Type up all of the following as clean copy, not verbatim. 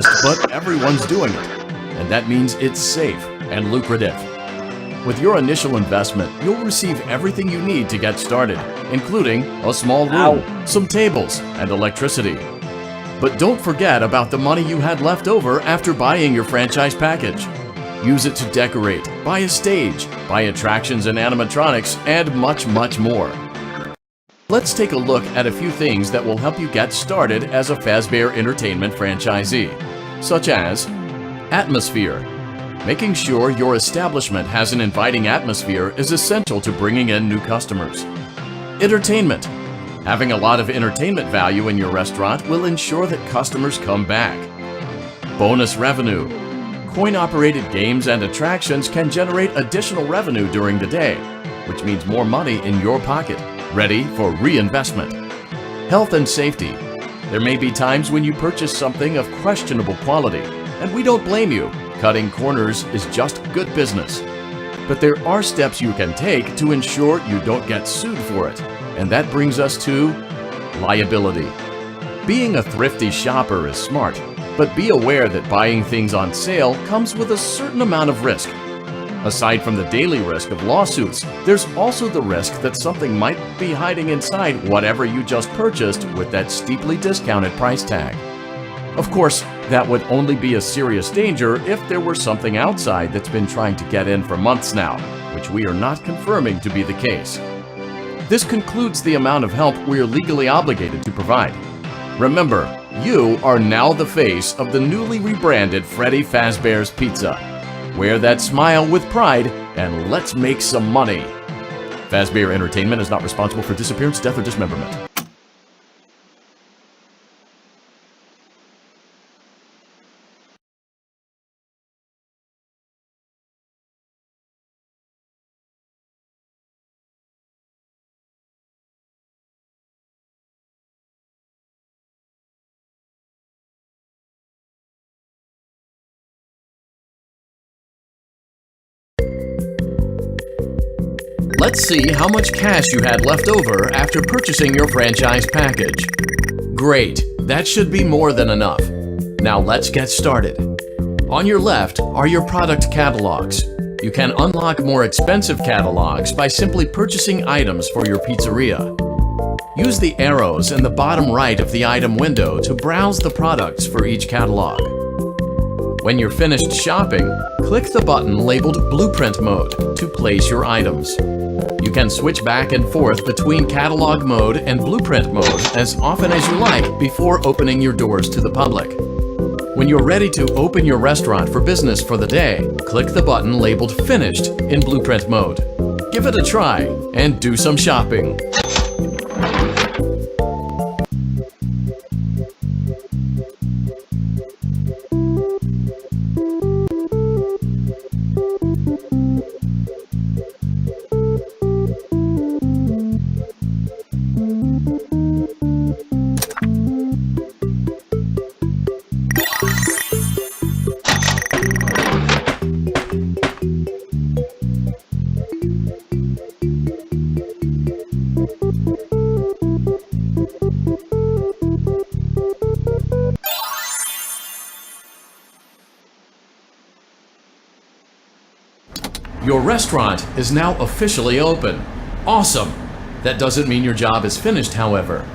best, but everyone's doing it. And that means it's safe and lucrative. With your initial investment, you'll receive everything you need to get started, including a small room, some tables, and electricity. But don't forget about the money you had left over after buying your franchise package. Use it to decorate, buy a stage, buy attractions and animatronics, and much, much more. Let's take a look at a few things that will help you get started as a Fazbear Entertainment franchisee, such as atmosphere. Making sure your establishment has an inviting atmosphere is essential to bringing in new customers. Entertainment. Having a lot of entertainment value in your restaurant will ensure that customers come back. Bonus revenue. Coin-operated games and attractions can generate additional revenue during the day, which means more money in your pocket, ready for reinvestment. Health and safety. There may be times when you purchase something of questionable quality, and we don't blame you. Cutting corners is just good business. But there are steps you can take to ensure you don't get sued for it, and that brings us to liability. Being a thrifty shopper is smart, but be aware that buying things on sale comes with a certain amount of risk. Aside from the daily risk of lawsuits, there's also the risk that something might be hiding inside whatever you just purchased with that steeply discounted price tag. Of course, that would only be a serious danger if there were something outside that's been trying to get in for months now, which we are not confirming to be the case. This concludes the amount of help we are legally obligated to provide. Remember, you are now the face of the newly rebranded Freddy Fazbear's Pizza. Wear that smile with pride and let's make some money. Fazbear Entertainment is not responsible for disappearance, death, or dismemberment. Let's see how much cash you had left over after purchasing your franchise package. Great, that should be more than enough. Now let's get started. On your left are your product catalogs. You can unlock more expensive catalogs by simply purchasing items for your pizzeria. Use the arrows in the bottom right of the item window to browse the products for each catalog. When you're finished shopping, click the button labeled Blueprint Mode to place your items. You can switch back and forth between Catalog Mode and Blueprint Mode as often as you like before opening your doors to the public. When you're ready to open your restaurant for business for the day, click the button labeled Finished in Blueprint Mode. Give it a try and do some shopping. Your restaurant is now officially open. Awesome! That doesn't mean your job is finished, however.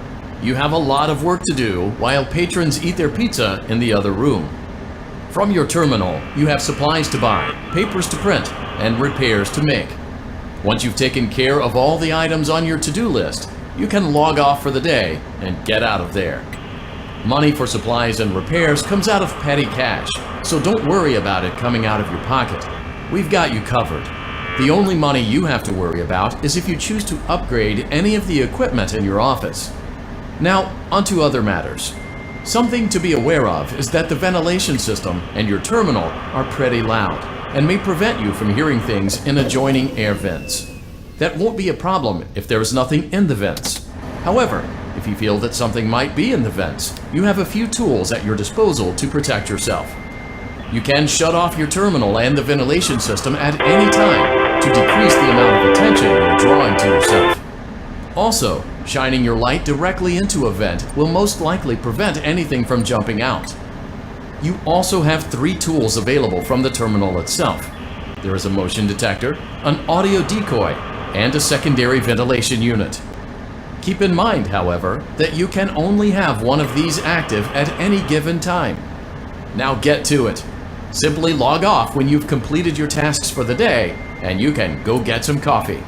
You have a lot of work to do while patrons eat their pizza in the other room. From your terminal, you have supplies to buy, papers to print, and repairs to make. Once you've taken care of all the items on your to-do list, you can log off for the day and get out of there. Money for supplies and repairs comes out of petty cash, so don't worry about it coming out of your pocket. We've got you covered. The only money you have to worry about is if you choose to upgrade any of the equipment in your office. Now, onto other matters. Something to be aware of is that the ventilation system and your terminal are pretty loud and may prevent you from hearing things in adjoining air vents. That won't be a problem if there is nothing in the vents. However, if you feel that something might be in the vents, you have a few tools at your disposal to protect yourself. You can shut off your terminal and the ventilation system at any time to decrease the amount of attention you're drawing to yourself. Also, shining your light directly into a vent will most likely prevent anything from jumping out. You also have 3 tools available from the terminal itself. There is a motion detector, an audio decoy, and a secondary ventilation unit. Keep in mind, however, that you can only have one of these active at any given time. Now get to it. Simply log off when you've completed your tasks for the day, and you can go get some coffee.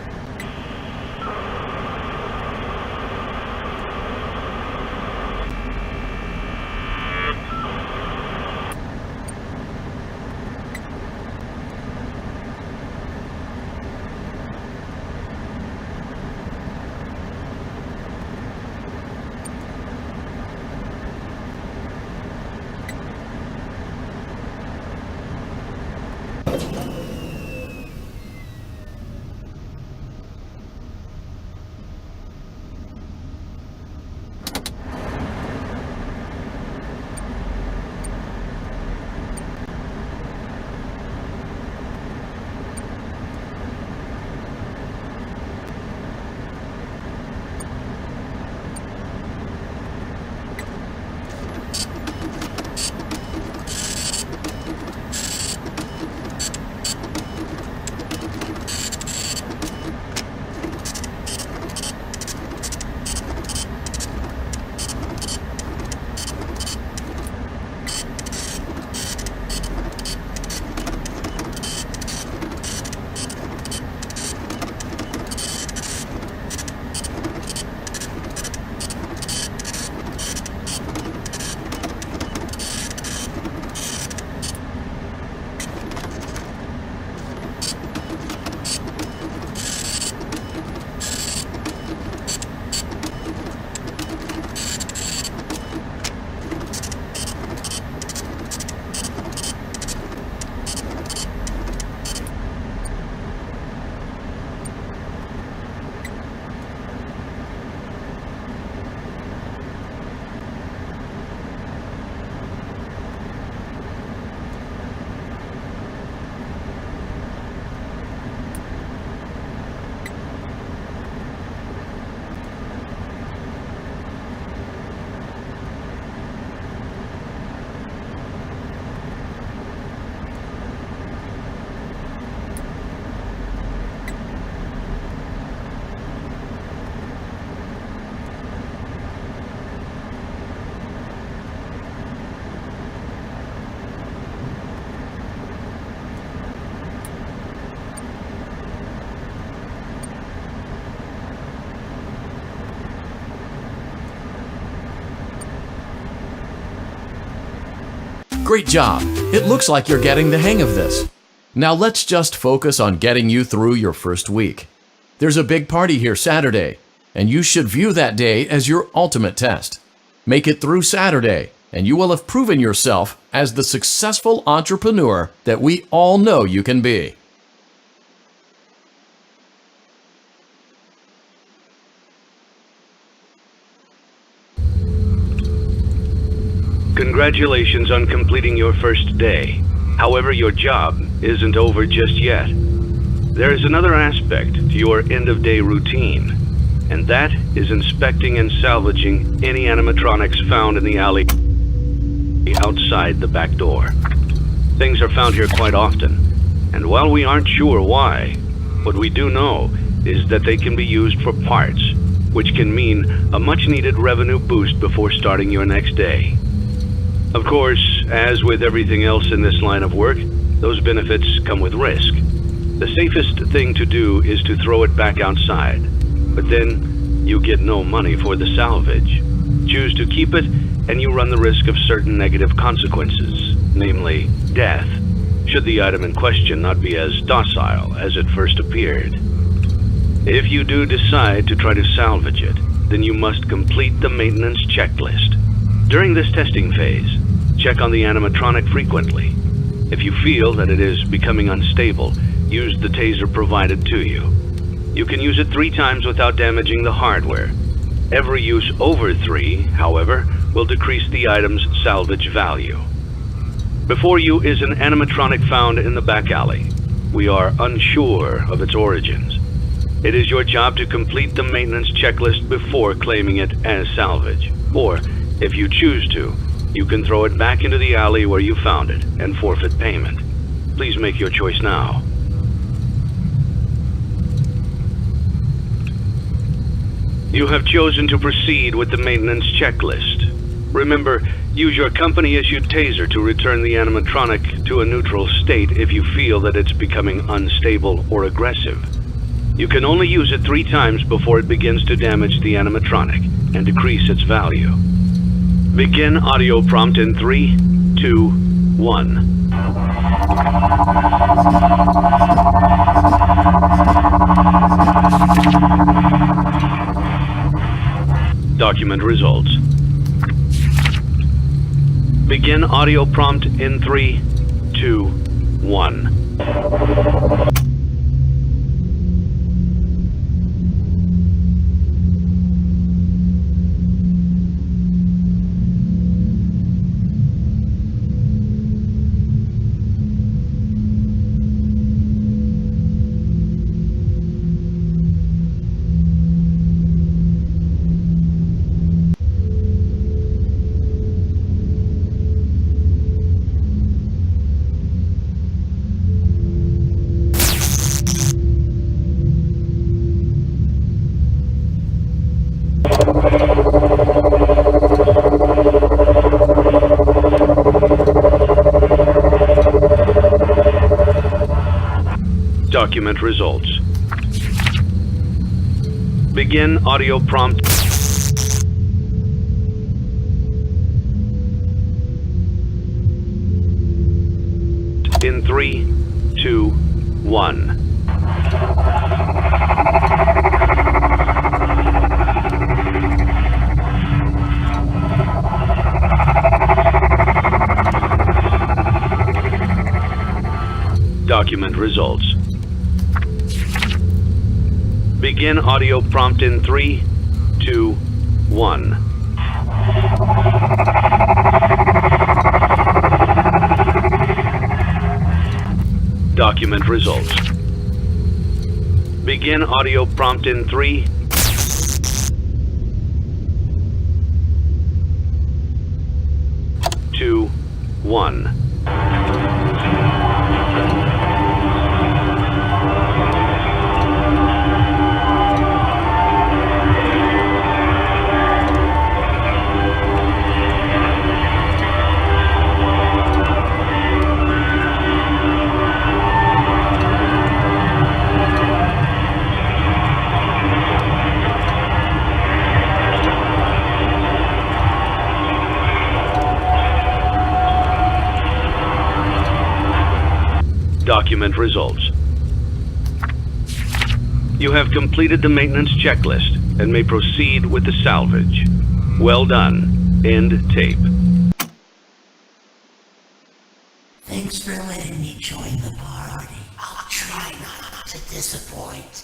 Great job! It looks like you're getting the hang of this. Now let's just focus on getting you through your first week. There's a big party here Saturday, and you should view that day as your ultimate test. Make it through Saturday, and you will have proven yourself as the successful entrepreneur that we all know you can be. Congratulations on completing your first day. However, your job isn't over just yet. There is another aspect to your end-of-day routine, and that is inspecting and salvaging any animatronics found in the alley outside the back door. Things are found here quite often, and while we aren't sure why, what we do know is that they can be used for parts, which can mean a much-needed revenue boost before starting your next day. Of course, as with everything else in this line of work, those benefits come with risk. The safest thing to do is to throw it back outside, but then you get no money for the salvage. Choose to keep it, and you run the risk of certain negative consequences, namely death, should the item in question not be as docile as it first appeared. If you do decide to try to salvage it, then you must complete the maintenance checklist. During this testing phase, check on the animatronic frequently. If you feel that it is becoming unstable, use the taser provided to you. You can use it 3 times without damaging the hardware. Every use over 3, however, will decrease the item's salvage value. Before you is an animatronic found in the back alley. We are unsure of its origins. It is your job to complete the maintenance checklist before claiming it as salvage. Or, if you choose to, You can throw it back into the alley where you found it and forfeit payment. Please make your choice now. You have chosen to proceed with the maintenance checklist. Remember, use your company-issued taser to return the animatronic to a neutral state if you feel that it's becoming unstable or aggressive. You can only use it 3 times before it begins to damage the animatronic and decrease its value. Begin audio prompt in 3, 2, 1. Document results. Begin audio prompt in 3, 2, 1. Document results. Begin audio prompt. In 3, 2, 1. Document results. Begin audio prompt in 3, 2, 1. Document results. Begin audio prompt in 3, 2, 1. Document results. You have completed the maintenance checklist and may proceed with the salvage. Well done. End tape. Thanks for letting me join the party. I'll try not to disappoint.